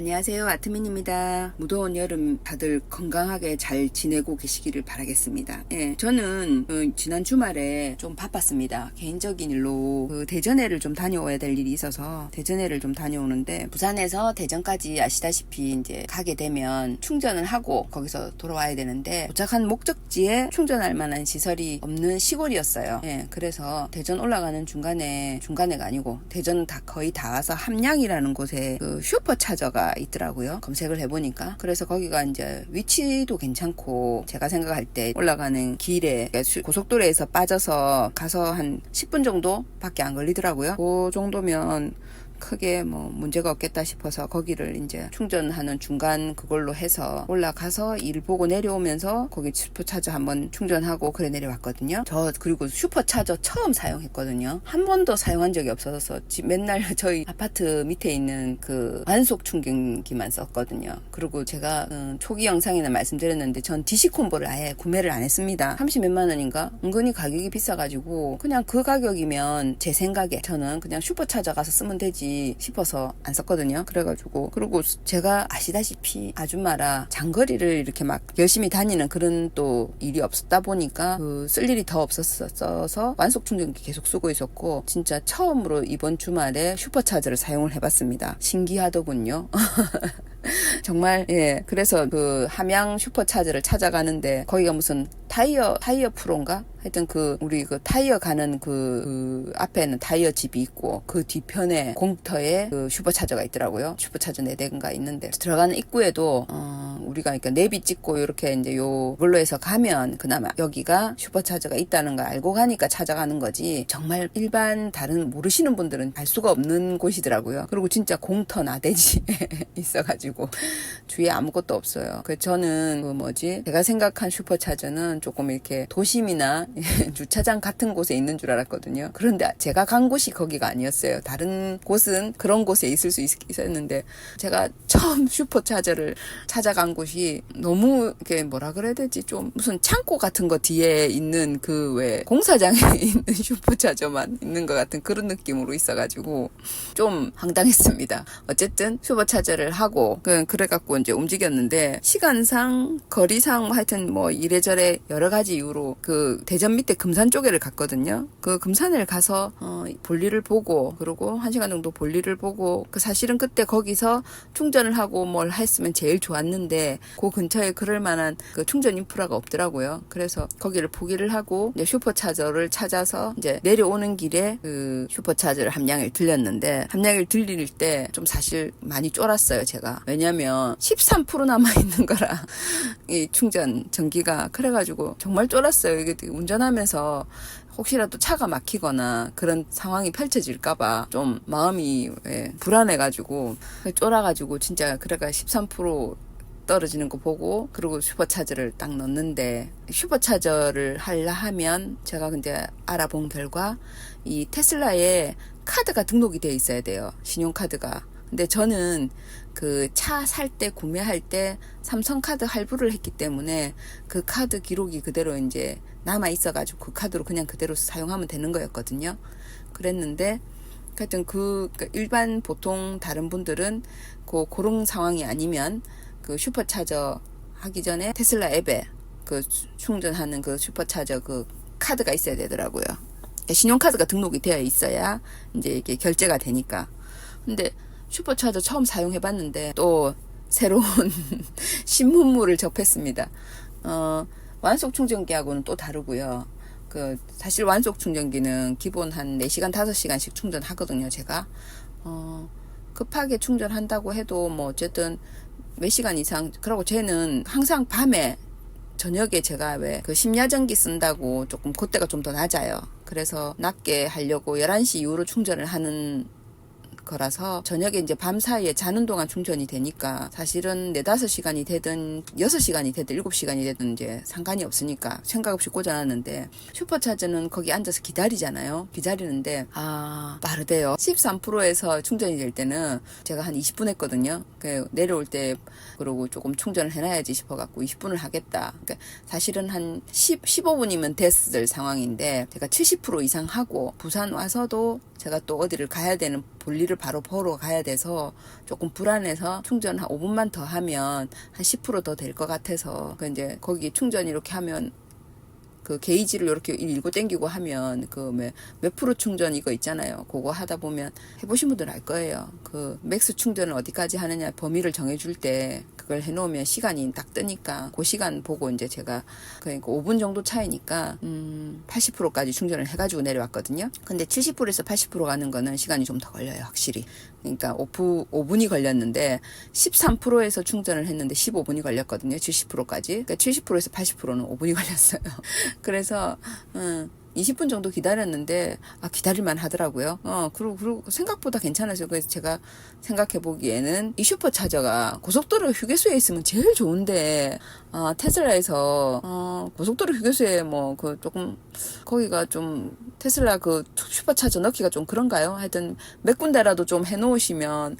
안녕하세요, 아트민입니다. 무더운 여름 다들 건강하게 잘 지내고 계시기를 바라겠습니다. 예, 저는 지난 주말에 좀 바빴습니다. 개인적인 일로 대전에를 좀 다녀와야 될 일이 있어서 대전에를 좀 다녀오는데, 부산에서 대전까지 아시다시피 이제 가게 되면 충전을 하고 거기서 돌아와야 되는데, 도착한 목적지에 충전할 만한 시설이 없는 시골이었어요. 예, 그래서 대전 올라가는 중간에가 아니고 대전 거의 다 와서 함양이라는 곳에 슈퍼차저가 있더라고요. 검색을 해보니까. 그래서 거기가 이제 위치도 괜찮고, 제가 생각할 때 올라가는 길에 고속도로에서 빠져서 가서 한 10분 정도 밖에 안 걸리더라고요. 그 정도면 크게 뭐 문제가 없겠다 싶어서 거기를 이제 충전하는 중간 그걸로 해서 올라가서 일 보고 내려오면서 거기 슈퍼차저 한번 충전하고 그래 내려왔거든요. 그리고 슈퍼차저 처음 사용했거든요. 한 번도 사용한 적이 없어서 맨날 저희 아파트 밑에 있는 그 완속 충전기만 썼거든요. 그리고 제가 초기 영상에는 말씀드렸는데, 전 DC콤보를 아예 구매를 안 했습니다. 30 몇만 원인가? 은근히 가격이 비싸가지고 그냥 그 가격이면 제 생각에 저는 그냥 슈퍼차저 가서 쓰면 되지 싶어서 안 썼거든요. 그래가지고, 그리고 제가 아시다시피 아줌마라 장거리를 이렇게 막 열심히 다니는 그런 또 일이 없었다 보니까 쓸 일이 더 없었어서 완속 충전기 계속 쓰고 있었고, 진짜 처음으로 이번 주말에 슈퍼차저를 사용을 해봤습니다. 신기하더군요. 정말. 예, 그래서 함양 슈퍼차저를 찾아가는데, 거기가 무슨 타이어 프로인가? 하여튼 우리 타이어 가는 앞에는 타이어 집이 있고, 그 뒤편에 공터에 슈퍼차저가 있더라고요. 슈퍼차저 4대인가 있는데, 들어가는 입구에도 우리가 그러니까 내비 찍고 이렇게 이제 요걸로 해서 가면 그나마 여기가 슈퍼차저가 있다는 걸 알고 가니까 찾아가는 거지, 정말 일반 다른 모르시는 분들은 알 수가 없는 곳이더라고요. 그리고 진짜 공터 나대지 있어가지고 주위에 아무것도 없어요. 저는 제가 생각한 슈퍼차저는 조금 이렇게 도심이나 주차장 같은 곳에 있는 줄 알았거든요. 그런데 제가 간 곳이 거기가 아니었어요. 다른 곳은 그런 곳에 있을 수 있었는데, 제가 처음 슈퍼차저를 찾아간 곳이 너무 이렇게 뭐라 그래야 되지, 좀 무슨 창고 같은 거 뒤에 있는 왜 공사장에 있는 슈퍼차저만 있는 것 같은 그런 느낌으로 있어가지고 좀 황당했습니다. 어쨌든 슈퍼차저를 하고 그래갖고 이제 움직였는데, 시간상 거리상 하여튼 이래저래 여러 가지 이유로 대전 밑에 금산 쪽에를 갔거든요. 금산을 가서 볼일을 보고, 그리고 1시간 정도 볼일을 보고, 사실은 그때 거기서 충전을 하고 뭘 했으면 제일 좋았는데, 그 근처에 그럴 만한 충전 인프라가 없더라고요. 그래서 거기를 포기를 하고 이제 슈퍼차저를 찾아서 이제 내려오는 길에 슈퍼차저를 함양을 들렸는데, 함양을 들릴 때 좀 사실 많이 쫄았어요, 제가. 왜냐면 13% 남아있는 거라 이 충전 전기가. 그래가지고 정말 쫄았어요. 이게 운전하면서 혹시라도 차가 막히거나 그런 상황이 펼쳐질까봐 좀 마음이 불안해가지고 쫄아가지고, 진짜 그래가 13% 떨어지는 거 보고, 그리고 슈퍼차저를 딱 넣는데, 슈퍼차저를 하려 하면 제가 근데 알아본 결과 이 테슬라에 카드가 등록이 되어 있어야 돼요. 신용카드가. 근데 저는 차 살 때, 구매할 때 삼성카드 할부를 했기 때문에 그 카드 기록이 그대로 이제 남아 있어가지고 그 카드로 그냥 그대로 사용하면 되는 거였거든요. 그랬는데 하여튼 일반 보통 다른 분들은 그런 상황이 아니면 슈퍼차저 하기 전에 테슬라 앱에 충전하는 슈퍼차저 카드가 있어야 되더라고요. 그러니까 신용카드가 등록이 되어 있어야 이제 이게 결제가 되니까. 근데 슈퍼차저 처음 사용해봤는데 또 새로운 신문물을 접했습니다. 완속 충전기하고는 또 다르고요. 사실 완속 충전기는 기본 한 4시간, 5시간씩 충전하거든요, 제가. 급하게 충전한다고 해도 어쨌든 몇 시간 이상, 그러고 쟤는 항상 밤에, 저녁에 제가 심야전기 쓴다고 조금 그때가 좀 더 낮아요. 그래서 낮게 하려고 11시 이후로 충전을 하는 거라서, 저녁에 이제 밤 사이에 자는 동안 충전이 되니까 사실은 4, 5시간이 되든 6시간이 되든 7시간이 되든 이제 상관이 없으니까 생각 없이 꽂아놨는데, 슈퍼차저는 거기 앉아서 기다리잖아요. 기다리는데 빠르대요. 13%에서 충전이 될 때는 제가 한 20분 했거든요. 내려올 때 그러고 조금 충전을 해놔야지 싶어갖고 20분을 하겠다. 사실은 한 15분이면 됐을 상황인데, 제가 70% 이상 하고 부산 와서도 제가 또 어디를 가야 되는 볼일을 바로 보러 가야 돼서 조금 불안해서 충전 한 5분만 더 하면 한 10% 더 될 것 같아서 그 이제 거기 충전 이렇게 하면 그 게이지를 이렇게 일고 당기고 하면 그 몇 프로 충전 이거 있잖아요. 그거 하다 보면 해보신 분들은 알 거예요. 그 맥스 충전을 어디까지 하느냐 범위를 정해줄 때 그걸 해놓으면 시간이 딱 뜨니까 그 시간 보고 이제 제가 그러니까 5분 정도 차이니까 80%까지 충전을 해가지고 내려왔거든요. 근데 70%에서 80% 가는 거는 시간이 좀 더 걸려요, 확실히. 그러니까 5분이 걸렸는데 13%에서 충전을 했는데 15분이 걸렸거든요. 70%까지. 그러니까 70%에서 80%는 5분이 걸렸어요. 그래서 20분 정도 기다렸는데 기다릴만 하더라고요. 그리고 생각보다 괜찮았어요. 그래서 제가 생각해 보기에는 이 슈퍼차저가 고속도로 휴게소에 있으면 제일 좋은데 테슬라에서 고속도로 휴게소에 뭐 그 조금 거기가 좀 테슬라 그 슈퍼차저 넣기가 좀 그런가요? 하여튼 몇 군데라도 좀 해놓으시면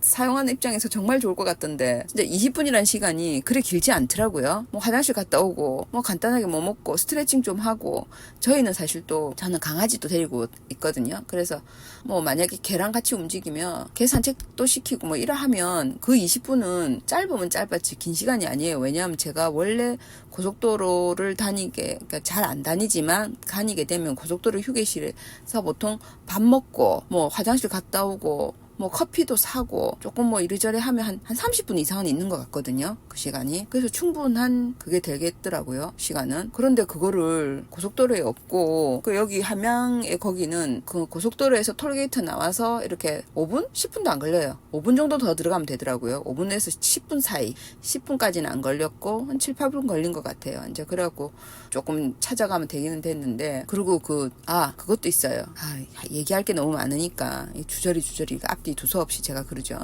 사용하는 입장에서 정말 좋을 것 같던데 진짜 20분이라는 시간이 그리 길지 않더라고요. 뭐 화장실 갔다 오고 뭐 간단하게 뭐 먹고 스트레칭 좀 하고 저희는 사실 또 저는 강아지도 데리고 있거든요. 그래서 뭐 만약에 걔랑 같이 움직이면 걔 산책도 시키고 뭐 이러 하면 그 20분은 짧으면 짧았지 긴 시간이 아니에요. 왜냐하면 제가 원래 고속도로를 그러니까 잘 안 다니지만 다니게 되면 고속도로 휴게실에서 보통 밥 먹고 뭐 화장실 갔다 오고 뭐 커피도 사고 조금 뭐 이리저리 하면 한 30분 이상은 있는 것 같거든요. 그 시간이. 그래서 충분한 그게 되겠더라고요. 시간은. 그런데 그거를 고속도로에 없고 그 여기 함양에 거기는 그 고속도로에서 톨게이트 나와서 이렇게 5분? 10분도 안 걸려요. 5분 정도 더 들어가면 되더라고요. 5분에서 10분 사이. 10분까지는 안 걸렸고 한 7, 8분 걸린 것 같아요. 이제 그래갖고 조금 찾아가면 되기는 됐는데 그리고 그것도 있어요. 얘기할 게 너무 많으니까 주저리 앞뒤 두서없이 제가 그러죠.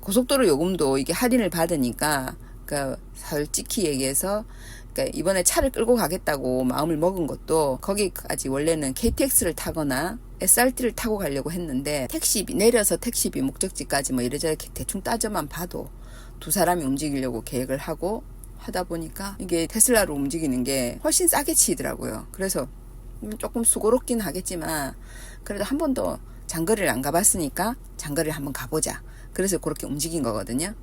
고속도로 요금도 이게 할인을 받으니까 그러니까 솔직히 얘기해서 그러니까 이번에 차를 끌고 가겠다고 마음을 먹은 것도 거기까지 원래는 KTX를 타거나 SRT를 타고 가려고 했는데 내려서 택시비 목적지까지 뭐 이래저래 대충 따져만 봐도 두 사람이 움직이려고 계획을 하고 하다 보니까 이게 테슬라로 움직이는 게 훨씬 싸게 치더라고요. 그래서 조금 수고롭긴 하겠지만 그래도 한 번 더 장거리를 안 가봤으니까 장거리를 한번 가보자. 그래서 그렇게 움직인 거거든요.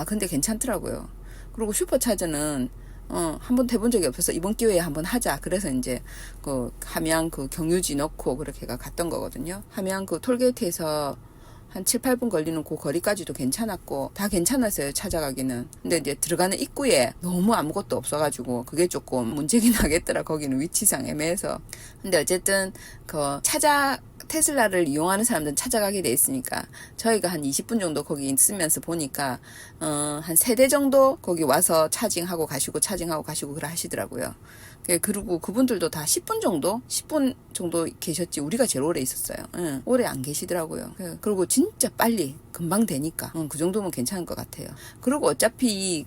근데 괜찮더라고요. 그리고 슈퍼차저는 한번 해본 적이 없어서 이번 기회에 한번 하자. 그래서 이제 그 함양 그 경유지 넣고 그렇게가 갔던 거거든요. 함양 그 톨게이트에서 한 7, 8분 걸리는 그 거리까지도 괜찮았고 다 괜찮았어요. 찾아가기는. 근데 이제 들어가는 입구에 너무 아무것도 없어가지고 그게 조금 문제긴 하겠더라. 거기는 위치상 애매해서. 근데 어쨌든 테슬라를 이용하는 사람들은 찾아가게 돼 있으니까 저희가 한 20분 정도 거기 있으면서 보니까 한 3대 정도 거기 와서 차징하고 가시고 그래 하시더라고요. 그리고 그분들도 다 10분 정도 계셨지 우리가 제일 오래 있었어요. 오래 안 계시더라고요. 그리고 진짜 빨리 금방 되니까 그 정도면 괜찮은 것 같아요. 그리고 어차피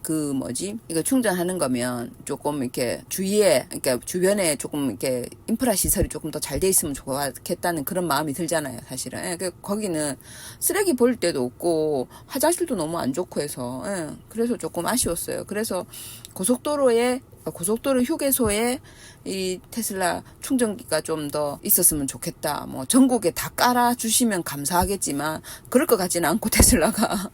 이거 충전하는 거면 조금 이렇게 그러니까 주변에 조금 이렇게 인프라 시설이 조금 더 잘 돼 있으면 좋겠다는 그런 마음이 들잖아요, 사실은. 거기는 쓰레기 버릴 데도 없고 화장실도 너무 안 좋고 해서 그래서 조금 아쉬웠어요. 그래서 고속도로 휴게소에 이 테슬라 충전기가 좀 더 있었으면 좋겠다. 뭐 전국에 다 깔아주시면 감사하겠지만 그럴 것 같지는 않고 테슬라가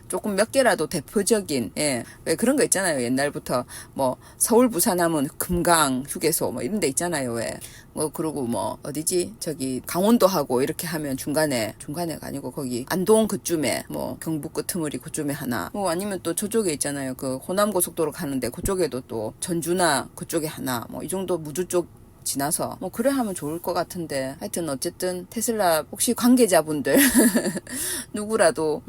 조금 몇 개라도 대표적인 왜 그런 거 있잖아요. 옛날부터 뭐 서울 부산하면 금강 휴게소 뭐 이런 데 있잖아요. 왜 그리고 뭐 어디지 저기 강원도하고 이렇게 하면 중간에가 아니고 거기 안동 그쯤에 뭐 경북 끄트머리 그쯤에 하나 뭐 아니면 또 저쪽에 있잖아요. 그 호남 고속도로 가는데 그쪽에도 또 전주나 그쪽에 하나 뭐 이 정도 무주 쪽 지나서 뭐 그래 하면 좋을 것 같은데 하여튼 어쨌든 테슬라 혹시 관계자분들 누구라도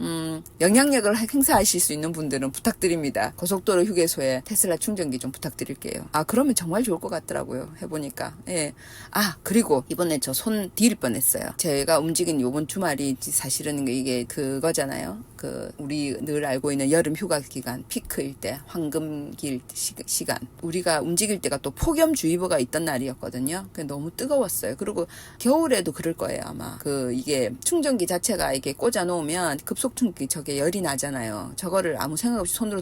영향력을 행사하실 수 있는 분들은 부탁드립니다. 고속도로 휴게소에 테슬라 충전기 좀 부탁드릴게요. 그러면 정말 좋을 것 같더라고요. 해보니까. 그리고 이번에 저 손 디일 뻔했어요. 제가 움직인 요번 주말이 사실은 이게 그거잖아요. 우리 늘 알고 있는 여름 휴가 기간 피크일 때 황금길 시간 우리가 움직일 때가 또 폭염주의보가 있던 날이었거든요. 너무 뜨거웠어요. 그리고 겨울에도 그럴 거예요, 아마. 이게 충전기 자체가 이게 꽂아 놓으면 급속 충전기 저게 열이 나잖아요. 저거를 아무 생각 없이 손으로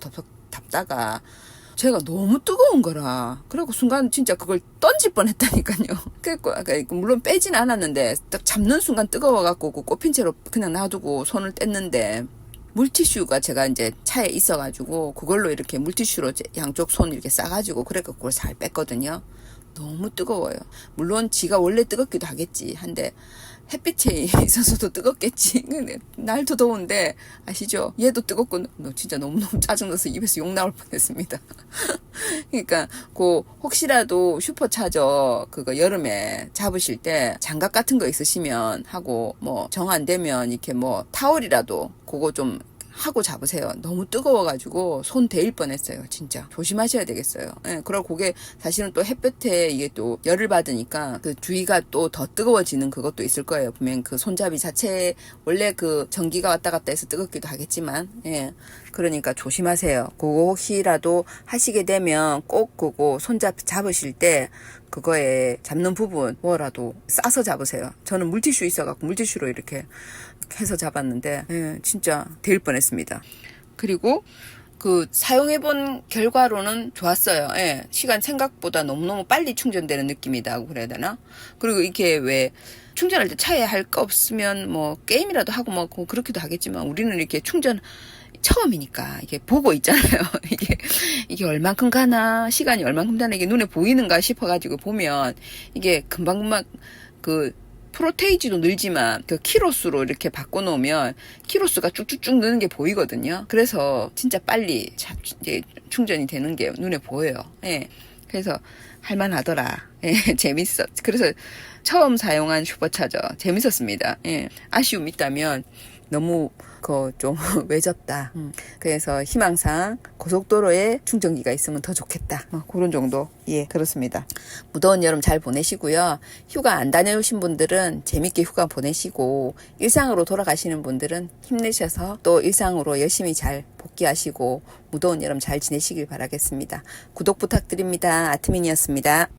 답다가 제가 너무 뜨거운 거라. 그래갖고 순간 진짜 그걸 던질 뻔했다니까요. 그러니까 물론 빼진 않았는데 딱 잡는 순간 뜨거워갖고 그 꼽힌 채로 그냥 놔두고 손을 뗐는데 물티슈가 제가 이제 차에 있어가지고 그걸로 이렇게 물티슈로 양쪽 손 이렇게 싸가지고 그래갖고 그걸 잘 뺐거든요. 너무 뜨거워요. 물론 지가 원래 뜨겁기도 하겠지. 한데 햇빛에 있어서도 뜨겁겠지. 근데 날도 더운데 아시죠? 얘도 뜨겁고 진짜 너무너무 짜증나서 입에서 욕 나올 뻔했습니다. 그러니까 그 혹시라도 슈퍼차저 그거 여름에 잡으실 때 장갑 같은 거 있으시면 하고 뭐 정 안 되면 이렇게 뭐 타월이라도 그거 좀 하고 잡으세요. 너무 뜨거워가지고 손 데일 뻔했어요. 진짜 조심하셔야 되겠어요. 예, 그리고 그게 사실은 또 햇볕에 이게 또 열을 받으니까 그 주위가 또 더 뜨거워지는 그것도 있을 거예요. 보면 그 손잡이 자체 원래 그 전기가 왔다 갔다 해서 뜨겁기도 하겠지만, 예, 그러니까 조심하세요. 그거 혹시라도 하시게 되면 꼭 그거 잡으실 때 그거에 잡는 부분 뭐라도 싸서 잡으세요. 저는 물티슈 있어갖고 물티슈로 이렇게 해서 잡았는데, 예, 진짜 데일 뻔했습니다. 그리고 그 사용해본 결과로는 좋았어요. 예, 시간 생각보다 너무너무 빨리 충전되는 느낌이다고 그래야 되나? 그리고 이게 왜 충전할 때 차에 할 거 없으면 뭐 게임이라도 하고 뭐 그렇기도 하겠지만 우리는 이렇게 충전 처음이니까 이게 보고 있잖아요. 이게 얼만큼 가나, 시간이 얼만큼 가나, 이게 눈에 보이는가 싶어가지고 보면 이게 금방금방 그 프로테이지도 늘지만 그 키로수로 이렇게 바꿔놓으면 키로수가 쭉쭉쭉 느는 게 보이거든요. 그래서 진짜 빨리 이제 충전이 되는 게 눈에 보여요. 예. 그래서 할만하더라. 예, 재밌어. 그래서 처음 사용한 슈퍼차저 재밌었습니다. 예. 아쉬움 있다면 너무 좀 외졌다. 그래서 희망상 고속도로에 충전기가 있으면 더 좋겠다. 그런 정도. 예, 그렇습니다. 무더운 여름 잘 보내시고요. 휴가 안 다녀오신 분들은 재밌게 휴가 보내시고 일상으로 돌아가시는 분들은 힘내셔서 또 일상으로 열심히 잘 복귀하시고 무더운 여름 잘 지내시길 바라겠습니다. 구독 부탁드립니다. 아트민이었습니다.